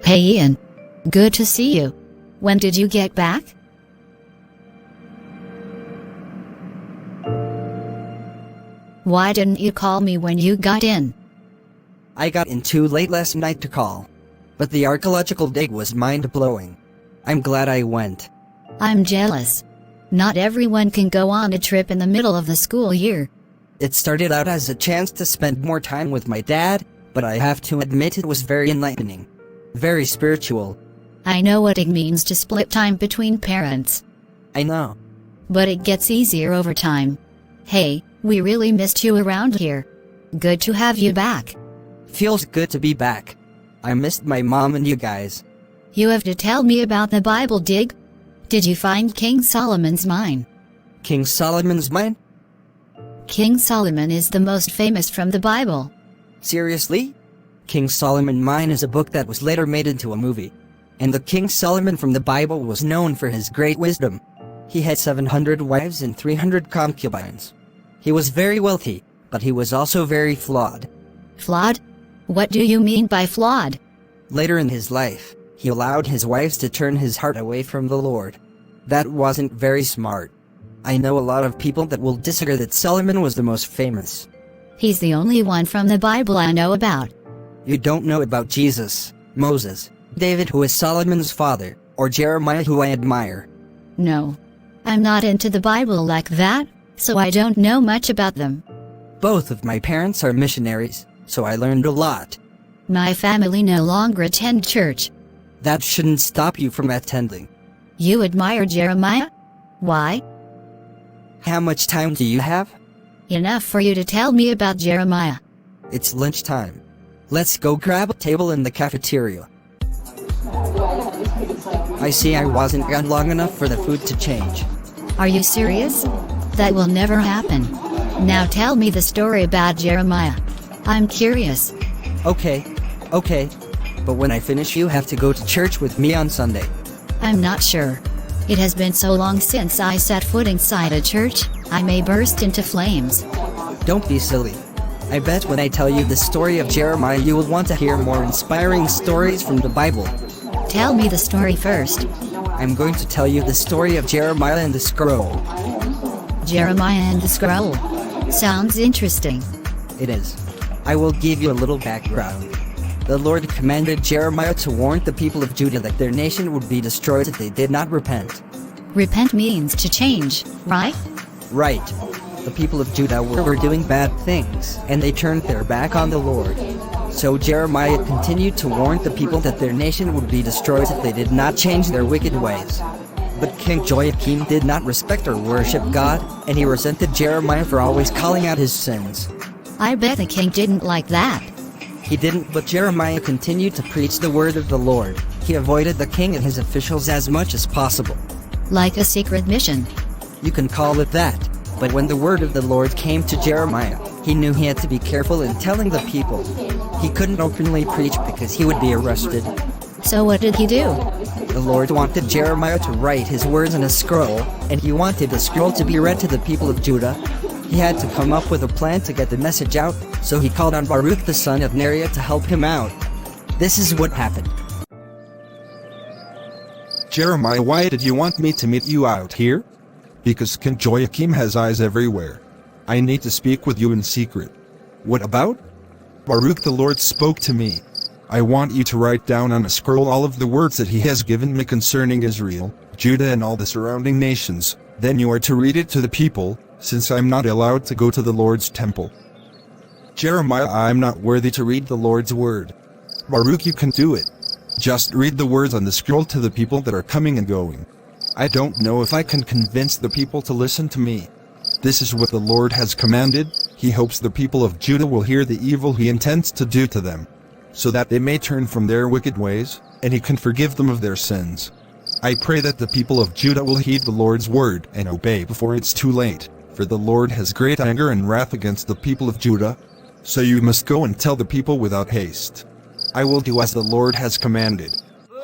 Hey Ian. Good to see you. When did you get back? Why didn't you call me when you got in? I got in too late last night to call. But the archaeological dig was mind-blowing. I'm glad I went. I'm jealous. Not everyone can go on a trip in the middle of the school year. It started out as a chance to spend more time with my dad, but I have to admit it was very enlightening. Very spiritual. I know what it means to split time between parents. I know. But it gets easier over time. Hey, we really missed you around here. Good to have you back. Feels good to be back. I missed my mom and you guys. You have to tell me about the Bible dig. Did you find King Solomon's mine? King Solomon's mine? King Solomon is the most famous from the Bible. Seriously? King Solomon Mine is a book that was later made into a movie. And the King Solomon from the Bible was known for his great wisdom. He had 700 wives and 300 concubines. He was very wealthy, but he was also very flawed. Flawed? What do you mean by flawed? Later in his life, he allowed his wives to turn his heart away from the Lord. That wasn't very smart. I know a lot of people that will disagree that Solomon was the most famous. He's the only one from the Bible I know about. You don't know about Jesus, Moses, David who is Solomon's father, or Jeremiah who I admire. No. I'm not into the Bible like that, so I don't know much about them. Both of my parents are missionaries, so I learned a lot. My family no longer attend church. That shouldn't stop you from attending. You admire Jeremiah? Why? How much time do you have? Enough for you to tell me about Jeremiah. It's lunchtime. Let's go grab a table in the cafeteria. I see I wasn't gone long enough for the food to change. Are you serious? That will never happen. Now tell me the story about Jeremiah. I'm curious. Okay. But when I finish you have to go to church with me on Sunday. I'm not sure. It has been so long since I set foot inside a church, I may burst into flames. Don't be silly. I bet when I tell you the story of Jeremiah you will want to hear more inspiring stories from the Bible. Tell me the story first. I'm going to tell you the story of Jeremiah and the scroll. Jeremiah and the scroll. Sounds interesting. It is. I will give you a little background. The Lord commanded Jeremiah to warn the people of Judah that their nation would be destroyed if they did not repent. Repent means to change, right? Right. The people of Judah were doing bad things, and they turned their back on the Lord. So Jeremiah continued to warn the people that their nation would be destroyed if they did not change their wicked ways. But King Jehoiakim did not respect or worship God, and he resented Jeremiah for always calling out his sins. I bet the king didn't like that. He didn't, but Jeremiah continued to preach the word of the Lord. He avoided the king and his officials as much as possible. Like a secret mission. You can call it that. But when the word of the Lord came to Jeremiah, he knew he had to be careful in telling the people. He couldn't openly preach because he would be arrested. So what did he do? The Lord wanted Jeremiah to write his words in a scroll, and he wanted the scroll to be read to the people of Judah. He had to come up with a plan to get the message out, so he called on Baruch the son of Neriah to help him out. This is what happened. Jeremiah, why did you want me to meet you out here? Because King Jehoiakim has eyes everywhere. I need to speak with you in secret. What about? Baruch the Lord spoke to me. I want you to write down on a scroll all of the words that he has given me concerning Israel, Judah and all the surrounding nations. Then you are to read it to the people, since I'm not allowed to go to the Lord's temple. Jeremiah, I'm not worthy to read the Lord's word. Baruch, you can do it. Just read the words on the scroll to the people that are coming and going. I don't know if I can convince the people to listen to me. This is what the Lord has commanded. He hopes the people of Judah will hear the evil he intends to do to them, so that they may turn from their wicked ways, and he can forgive them of their sins. I pray that the people of Judah will heed the Lord's word and obey before it's too late, for the Lord has great anger and wrath against the people of Judah. So you must go and tell the people without haste. I will do as the Lord has commanded.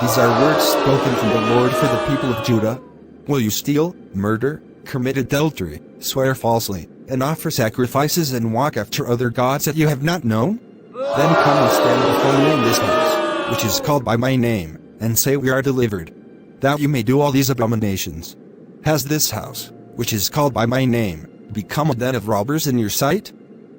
These are words spoken from the Lord for the people of Judah. Will you steal, murder, commit adultery, swear falsely, and offer sacrifices and walk after other gods that you have not known? Then come and stand before me in this house. which is called by my name, and say we are delivered, that you may do all these abominations. Has this house, which is called by my name, become a den of robbers in your sight?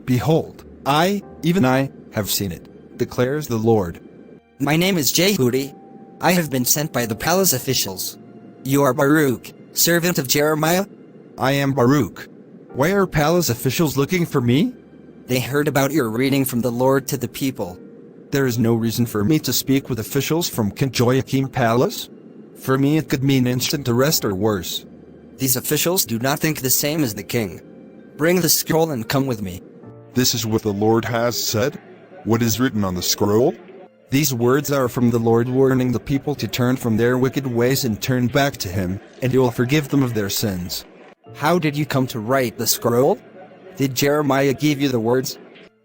Behold, I, even I, have seen it, declares the Lord. My name is Jehudi. I have been sent by the palace officials. You are Baruch, servant of Jeremiah? I am Baruch. Why are palace officials looking for me? They heard about your reading from the Lord to the people. There is no reason for me to speak with officials from King Jehoiakim palace. For me it could mean instant arrest or worse. These officials do not think the same as the king. Bring the scroll and come with me. This is what the Lord has said? What is written on the scroll? These words are from the Lord warning the people to turn from their wicked ways and turn back to him, and he will forgive them of their sins. How did you come to write the scroll? Did Jeremiah give you the words?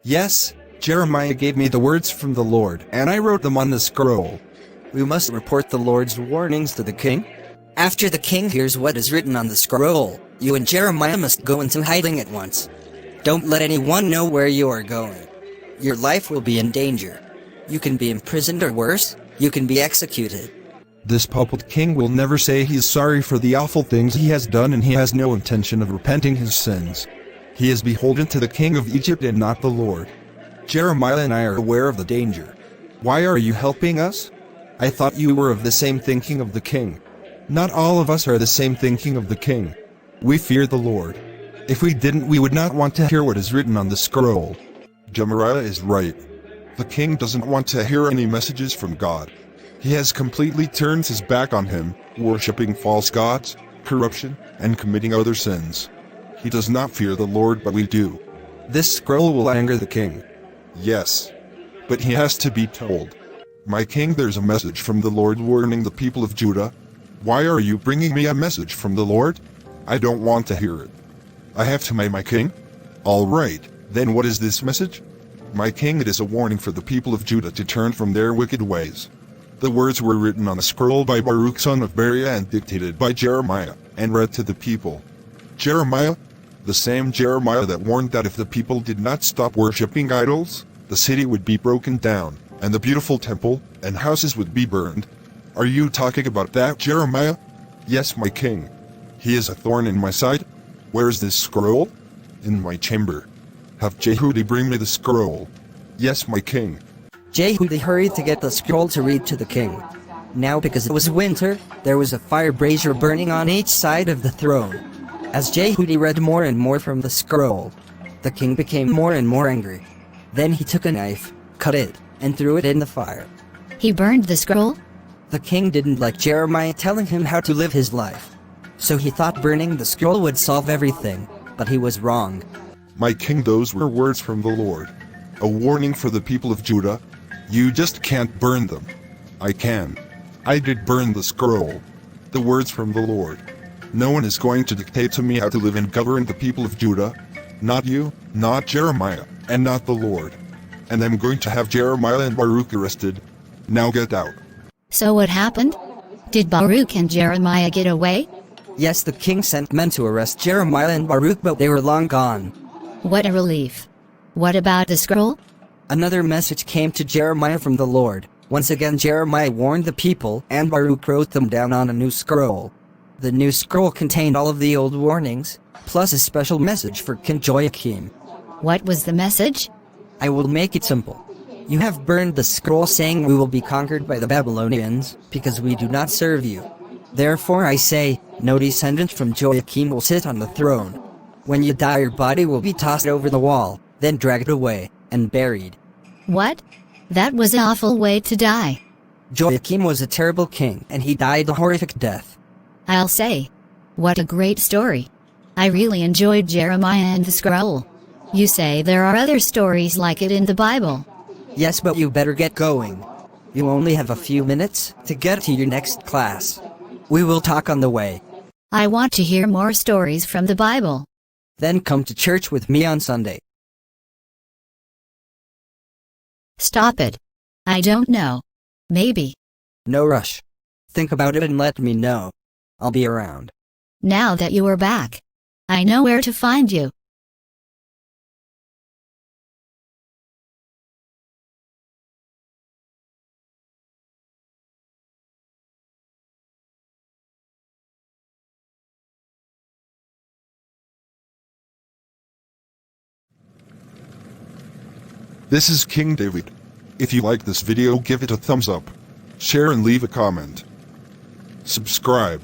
Yes, Jeremiah gave me the words from the Lord, and I wrote them on the scroll. We must report the Lord's warnings to the king. After the king hears what is written on the scroll, you and Jeremiah must go into hiding at once. Don't let anyone know where you are going. Your life will be in danger. You can be imprisoned or worse, you can be executed. This puppet king will never say he is sorry for the awful things he has done, and he has no intention of repenting his sins. He is beholden to the king of Egypt and not the Lord. Jeremiah and I are aware of the danger. Why are you helping us? I thought you were of the same thinking of the king. Not all of us are the same thinking of the king. We fear the Lord. If we didn't, we would not want to hear what is written on the scroll. Jeremiah is right. The king doesn't want to hear any messages from God. He has completely turned his back on him, worshipping false gods, corruption, and committing other sins. He does not fear the Lord, but we do. This scroll will anger the king. Yes. But he has to be told. My king, there's a message from the Lord warning the people of Judah. Why are you bringing me a message from the Lord? I don't want to hear it. I have to my king? All right, then what is this message? My king, it is a warning for the people of Judah to turn from their wicked ways. The words were written on a scroll by Baruch son of Beriah and dictated by Jeremiah, and read to the people. Jeremiah, the same Jeremiah that warned that if the people did not stop worshipping idols, the city would be broken down, and the beautiful temple and houses would be burned. Are you talking about that Jeremiah? Yes, my king. He is a thorn in my side. Where is this scroll? In my chamber. Have Jehudi bring me the scroll. Yes, my king. Jehudi hurried to get the scroll to read to the king. Now, because it was winter, there was a fire brazier burning on each side of the throne. As Jehudi read more and more from the scroll, the king became more and more angry. Then he took a knife, cut it, and threw it in the fire. He burned the scroll? The king didn't like Jeremiah telling him how to live his life. So he thought burning the scroll would solve everything, but he was wrong. My king, those were words from the Lord. A warning for the people of Judah. You just can't burn them. I can. I did burn the scroll. The words from the Lord. No one is going to dictate to me how to live and govern the people of Judah. Not you, not Jeremiah, and not the Lord. And I'm going to have Jeremiah and Baruch arrested. Now get out. So what happened? Did Baruch and Jeremiah get away? Yes, the king sent men to arrest Jeremiah and Baruch, but they were long gone. What a relief. What about the scroll? Another message came to Jeremiah from the Lord. Once again, Jeremiah warned the people, and Baruch wrote them down on a new scroll. The new scroll contained all of the old warnings, plus a special message for King Jehoiakim. What was the message? I will make it simple. You have burned the scroll saying we will be conquered by the Babylonians, because we do not serve you. Therefore I say, no descendant from Jehoiakim will sit on the throne. When you die, your body will be tossed over the wall, then dragged away, and buried. What? That was an awful way to die. Jehoiakim was a terrible king, and he died a horrific death. I'll say. What a great story. I really enjoyed Jeremiah and the scroll. You say there are other stories like it in the Bible. Yes, but you better get going. You only have a few minutes to get to your next class. We will talk on the way. I want to hear more stories from the Bible. Then come to church with me on Sunday. Stop it. I don't know. Maybe. No rush. Think about it and let me know. I'll be around. Now that you are back, I know where to find you. This is King David. If you like this video, give it a thumbs up, share and leave a comment. Subscribe.